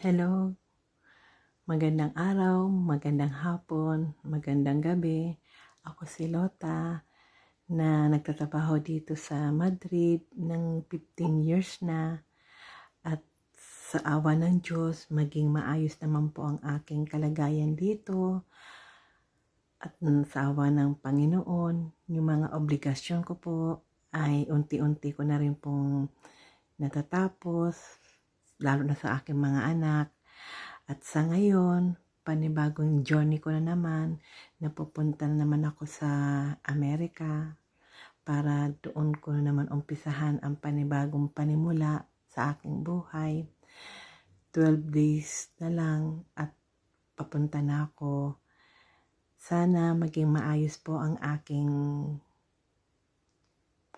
Hello, magandang araw, magandang hapon, magandang gabi. Ako si Lota na nagtatrabaho dito sa Madrid ng 15 years na at sa awa ng Diyos, maging maayos naman po ang aking kalagayan dito at sa awa ng Panginoon, yung mga obligasyon ko po ay unti-unti ko na rin pong natatapos, lalo na sa aking mga anak. At sa ngayon, panibagong journey ko na naman, napupunta na naman ako sa Amerika para doon ko na naman umpisahan ang panibagong panimula sa aking buhay. 12 days na lang at papunta na ako. Sana maging maayos po ang aking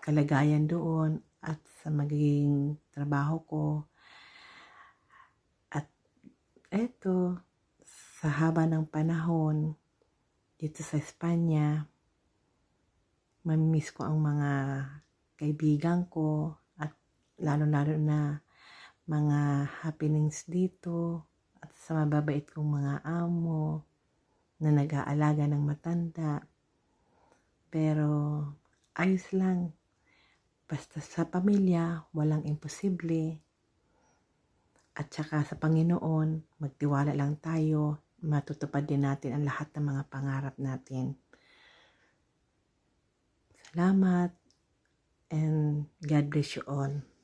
kalagayan doon at sa magiging trabaho ko. Eto, sa haba ng panahon dito sa Espanya, mamimiss ko ang mga kaibigan ko at lalo-lalo na mga happenings dito at sa mababait kong mga amo na nag-aalaga ng matanda. Pero ayos lang, basta sa pamilya, walang imposible. At saka sa Panginoon, magtiwala lang tayo, matutupad din natin ang lahat ng mga pangarap natin. Salamat and God bless you all.